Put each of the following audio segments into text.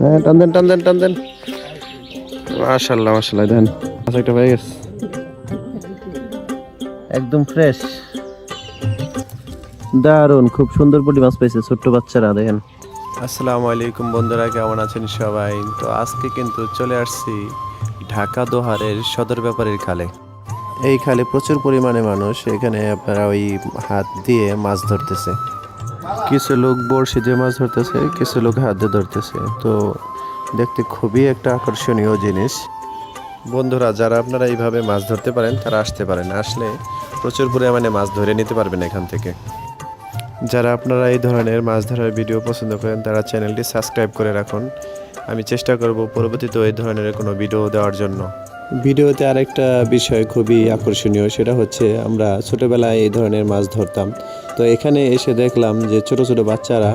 হ্যাঁ, টান দেন টান দেন টান দেন। মাশাআল্লাহ মাশাআল্লাহ, দেন মাছ একটা পেয়ে গেছে, একদম ফ্রেশ, দারুন, খুব সুন্দর পুঁটি মাছ পেয়েছে ছোট্ট বাচ্চারা, দেখেন। আসসালামু আলাইকুম বন্ধুরা, কেমন আছেন সবাই? তো আজকে কিন্তু চলে আসছি ঢাকা দোহারের সদর ব্যাপারীর খালে। এই খালে প্রচুর পরিমাণে মানুষ, এখানে আপনারা ওই হাত দিয়ে মাছ ধরতেছে। কিছু লোক বড়শি দিয়ে মাছ ধরতেছে, কিছু লোক হাত দিয়ে ধরতেছে। তো দেখতে খুবই একটা আকর্ষণীয় জিনিস। বন্ধুরা, যারা আপনারা এইভাবে মাছ ধরতে পারেন তারা আসতে পারেন, আসলে প্রচুর পরিমাণে মাছ ধরে নিতে পারবেন এখান থেকে। যারা আপনারা এই ধরনের মাছ ধরার ভিডিও পছন্দ করেন তারা চ্যানেলটি সাবস্ক্রাইব করে রাখুন। আমি চেষ্টা করব পরবর্তীতে এই ধরনের কোনো ভিডিও দেওয়ার জন্য। ভিডিওতে আরেকটা বিষয় খুবই আকর্ষণীয়, সেটা হচ্ছে আমরা ছোটবেলায় এই ধরনের মাছ ধরতাম। তো এখানে এসে দেখলাম যে ছোট ছোট বাচ্চারা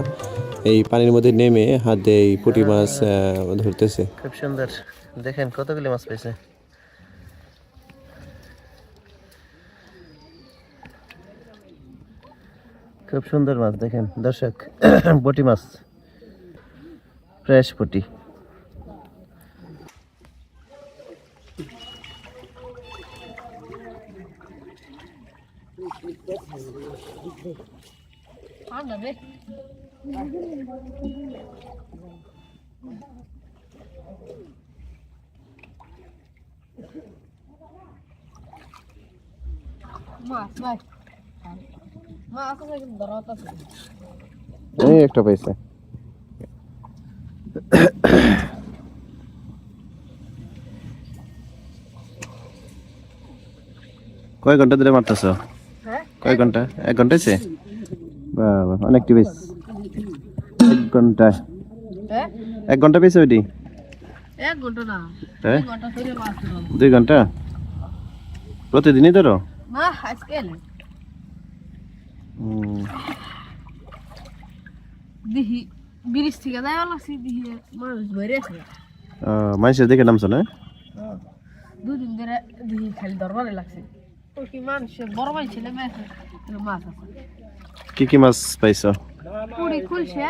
এই পানির মধ্যে নেমে হাত দিয়ে এই পুঁটি মাছ ধরতেছে। খুব সুন্দর, দেখেন কতগুলো মাছ পেয়েছে। খুব সুন্দর মাছ, দেখেন দর্শক, পুঁটি মাছ, ফ্রেশ পুঁটি। এই একটা পাইছে। কয় ঘন্টা ধরে মারতেছ? কয় ঘন্টা? 1 ঘন্টা হয়েছে? বাবা, অনেকটি বেশ। 1 ঘন্টা, 1 ঘন্টা পেয়েছে ওইটি? 1 ঘন্টা না, হ্যাঁ, 2 ঘন্টা ধরে মাছ ধরলাম। 2 ঘন্টা প্রতিদিনই ধরো? না, আজকে না। দেখি ব্রিজ থেকে যাওয়া লাগছে, দেখি মানুষ বেড়ে আছে। মানুষের দেখে নামছো না? 2 দিন ধরে দেখি খালি দরবারে লাগছে। ওই কি মানুষের বড় ভাই ছেলে মেয়ে আছে, মাছ আছে। কি কি মাছ পাইছো? পুরি খুলছে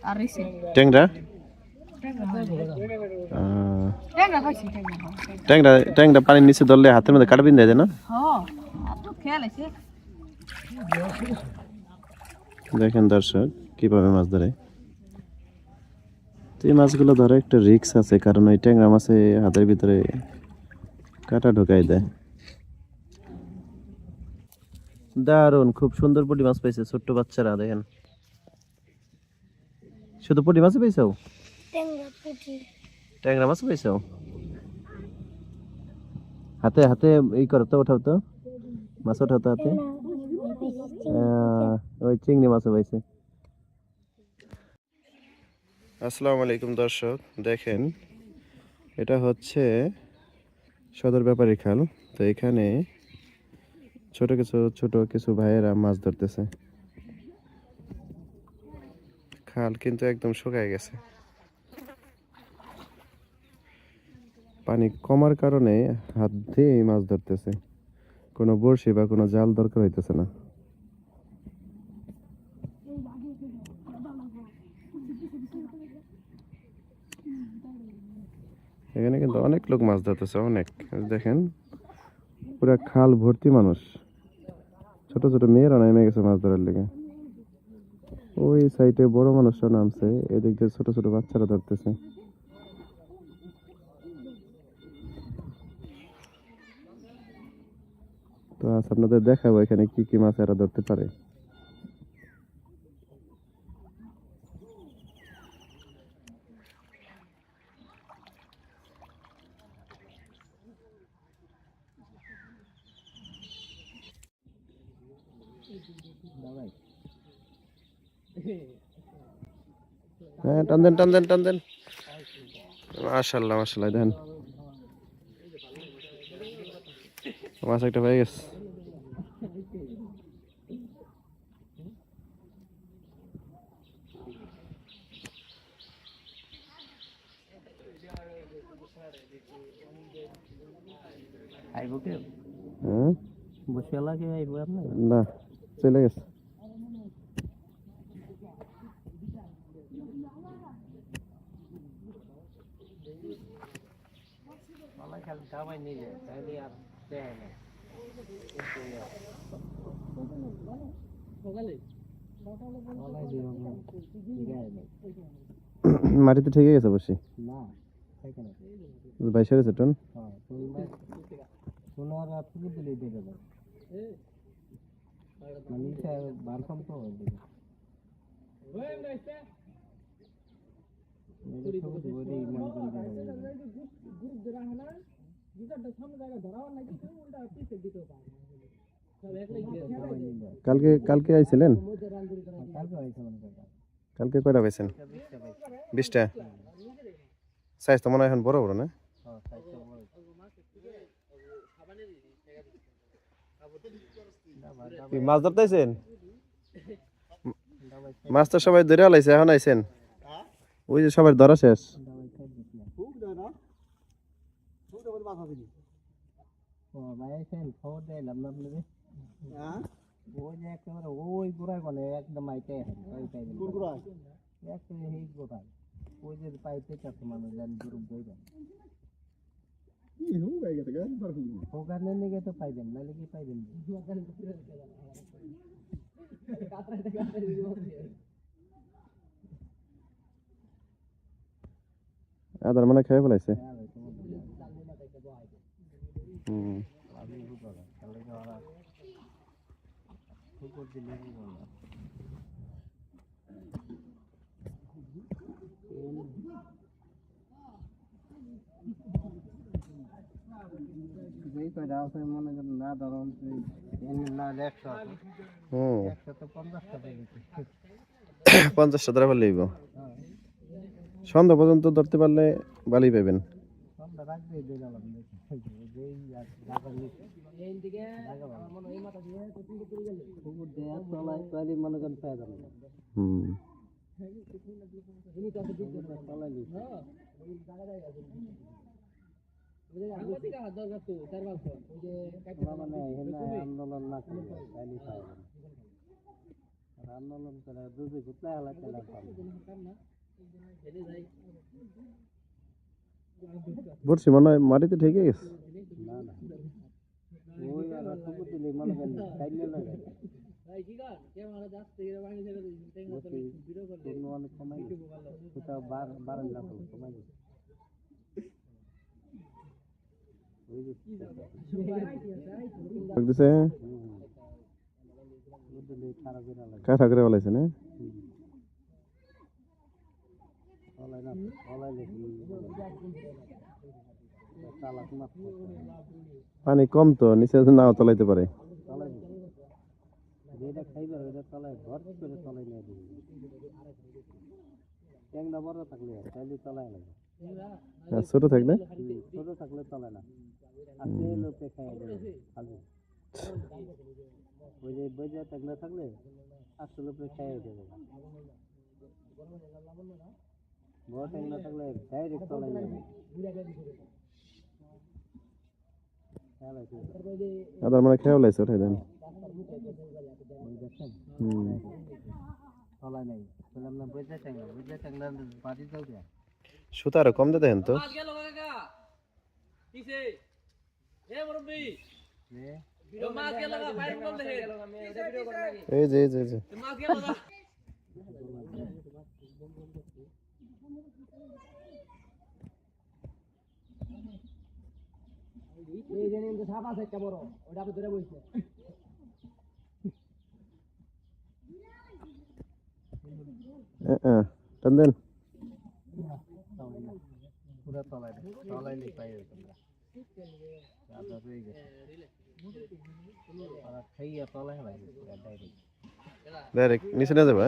আর রিসে ট্যাংরা? ট্যাংরা খাইছি, ট্যাংরা, ট্যাংরা পানির নিচে ধরলে হাতের মধ্যে কাটা বিন্ধে যায় না? হ্যাঁ, আর তো খেয়াল আছে। দেখেন দর্শক কিভাবে মাছ ধরে। তো এই মাছগুলো ধরে একটা রিস্ক আছে, কারণ ওই ট্যাংরা মাছে হাতের ভিতরে কাটা ঢোকাই দেয়। দারুন, খুব সুন্দর পুঁটি মাছ পাইছে ছোট্ট বাচ্চারা, দেখেন। শুধু পুঁটি মাছ পাইছো? ট্যাংরা মাছ পাইছো? হাতে হাতে এই করো তো, ওঠাও তো, মাছ ওঠাও তো হাতে। ওই চিংড়ি মাছও পাইছে। আসসালামু আলাইকুম দর্শক, দেখেন এটা হচ্ছে সদর ব্যাপারী খাল। তো এখানে ছোট কিছু ভাইয়েরা মাছ ধরতেছে। খাল কিন্তু একদম শুকায় গেছে, পানি কমার কারণে হাত দিয়ে মাছ ধরতেছে, কোনো বড়শি বা কোনো জাল দরকার হইতেছে না। এখানে কিন্তু অনেক লোক মাছ ধরতেছে, অনেক, দেখেন পুরা খাল ভর্তি মানুষ। ছোট ছোট মেয়েরা নেমে গেছে মাছ ধরার লেগে। ওই সাইডে বড় মানুষরা নামছে, এদিক দিয়ে ছোট ছোট বাচ্চারা ধরতেছে। তো আজ আপনাদের দেখাবো এখানে কি কি মাছ এরা ধরতে পারে। হ্যাঁ, টান দেন টান দেন টান দেন। মাশাআল্লাহ মাশাআল্লাহ, দেন মাছ একটা পেয়ে গেছে। আইবো কে? হ্যাঁ, বসে লাগে আইবো আপনার? না, চলে গেছে। মাটিতে ঠেকে গেছে বসে বাইশে গেছে টন কালকে কালকে আইছিলেন কালকে কয়টা পাইছেন 20টা সাইজ তো মনে হয় এখন বড় বড় না মাছ ধরতেছেন মাছ তো সবাই ধরে আলাইছে এখন আইছেন ওই যে সবার ধরা শেষ ওই গোড়ায় মানে একদম আইতে গোড়ায় ওই যে পাইতে চাচ্ছে মানুষ ওখানে নিয়ে তো পাইবেন নাহলে কি পাইবেন আদার মানে খেয়ে ফেলাইছে পঞ্চাশটা ধরা পারলে সন্ধ্যা পর্যন্ত ধরতে পারলে ভালোই পাইবেন আন্দোলন করে দুধে ঘুরতে বলছি মনে হয় মাটিতে ঠেকে গেছে কাঠা করে বলাইছে না পানি কম তো নিচে নাও তলাইতে পারে ছোট থাকলে চলে না থাকলে আসলে খাইয়ে দেবে বড় ট্যাংরা থাকলে ডাইরেক্ট চলে যাবে আদার মানে খেয়াল আছে ওঠাই দেন সুতা আরো কম দিতে তো এই যে সাপ আছে একটা বড় ওটা আপনি ধরে বলছে টান দেন পুরা তলায় পাই ডাইরেক্ট নিচে না যাবে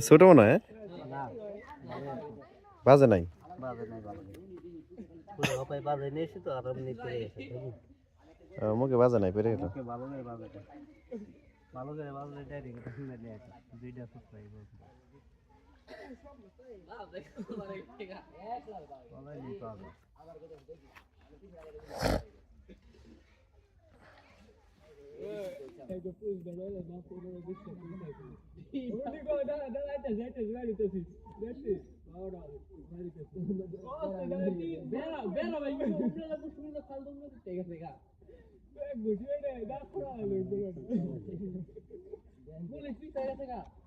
ছোট মনে হয় বাজে নাই মুখে বাজে নাই পেরে গেল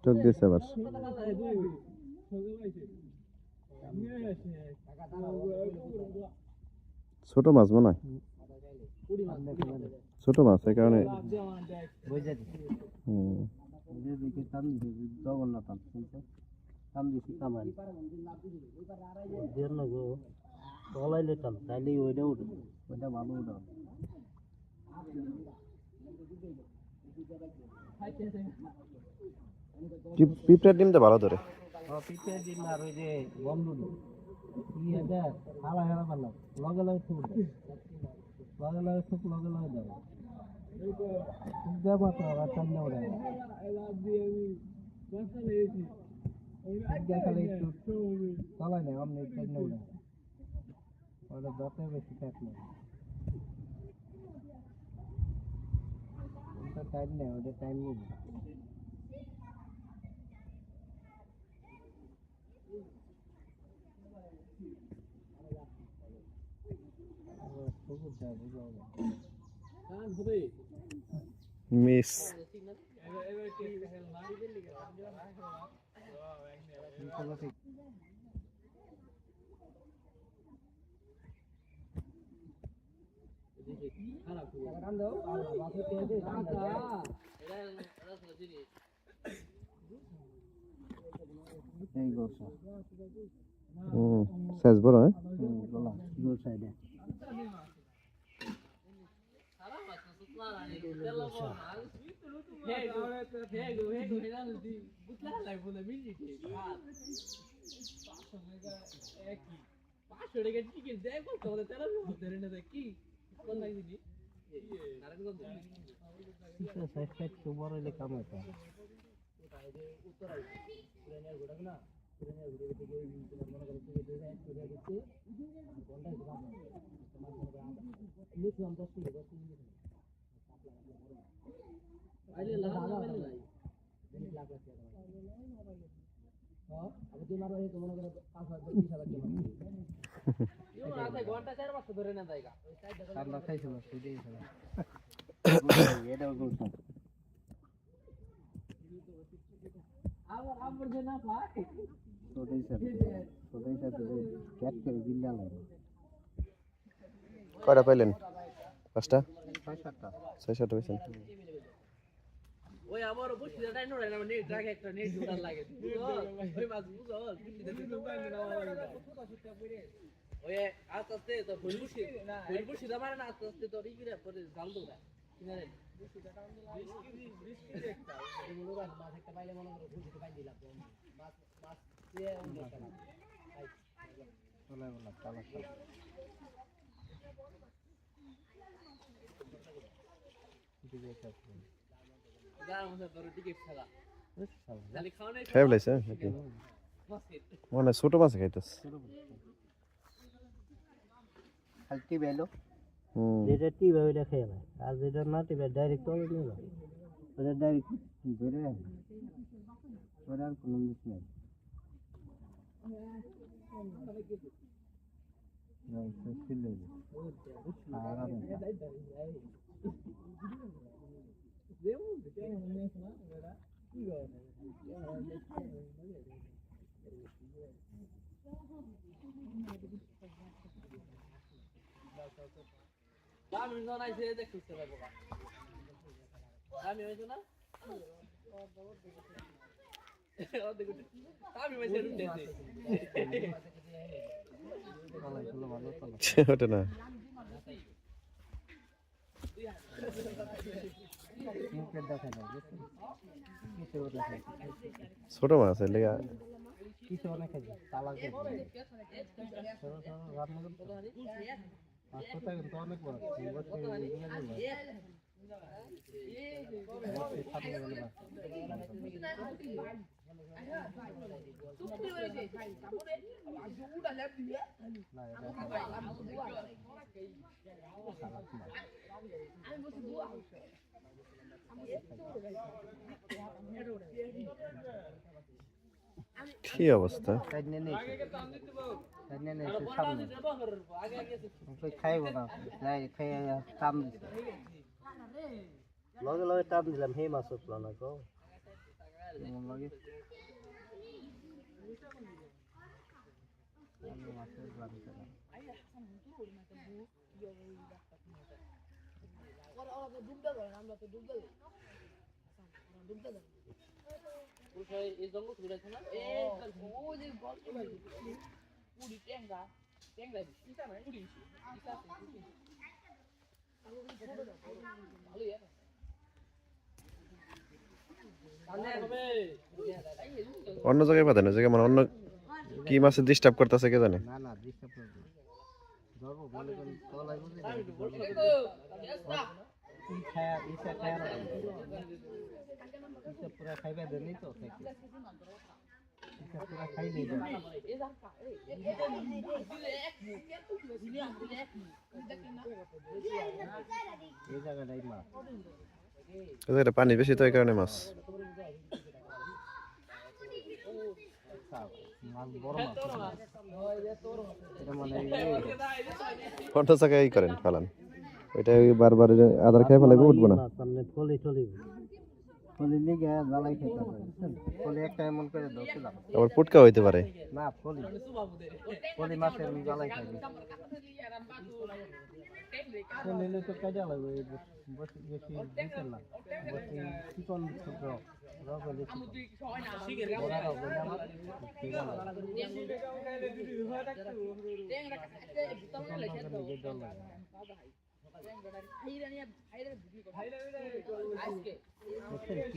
চোখ দিয়েছে আবার ছোট মাছ মনে হয় ছোট মাছ এই কারণে পিঁপড়ার ডিমটা ভালো ধরে মিস সাইজ বড় হ্যাঁ কয়টা পাইলেন পাঁচটা ছয় সাতটা পাইছেন ওই আমার বসিটাই নড়ে না নেট রাখে একটা নেট জোড়া লাগে ওই মাছ বুঝো ওই আস্তে আস্তে তো ভুলবুশি দা মারে না আস্তে আস্তে তো ই করে পরে জাল দৌড়া কিনারে বসিটা টান দিলা 20 কেজি একটা এগুলো মাছ একটা পাইলে মনে করে ভুলতে পাই দিলাম মাছ মাছ দিয়ে অন্য খেলা চলে বলা চালা মানে ছোট মাছ খাইতেছে যেটা টিপে ওইটা খেয়ে নেয় আর যেটা না টিপে ডাইরেক্ট তলে নিয়ে যায় ওটা ডাইরেক্ট ধরে ওটা আর কোনো জিনিস নেই আমি জানাই যে দেখতেছে ভাই বাবা আমি হইছো না আমি হইছে উঠেছে ওটা না ছোট মাছ এর লেগা কি অবস্থা লগে লগে টান দিলাম সেই মাছ উঠলো না গো এই জঙ্গল ঘুরেছে না ও যে গল্প পুরি ট্যাংরা ট্যাংরা দিটা না পুরি দিটা ভালোই আছে অন্য জায়গায় পাতেন ওই জায়গায় মানে অন্য কি মাছে ডিস্টার্ব করতেছে কে জানে না না ডিস্টার্ব করবে ধরবো মনে করেন তলাই বুঝি খায়া ইসা খায়া ইসা পুরা খাইবা দেনি তো ইসা পুরা খাই নেই এই জায়গাটাই মাছ ওই জায়গাটা পানি বেশি তো এই কারণে মাছ মাছ বড় মাছ এটা মানে অন্য জায়গায় করেন ফালান ওইটা বারবার আদার খেয়ে ফেলাবে উঠবো না সামনে ফলি চলি ফলি লিগে জ্বালাই খেতে হবে ফলি একটা এমন করে ধরছিলাম আবার পুটকা হইতে পারে না ফলি ফলি মাছের জ্বালাই খাবি ফলি তো কাজে লাগবে বসে বেশি দিতে না বসে চিকন ছোট রক হলে বড় রক হলে আমার ঠিক আছে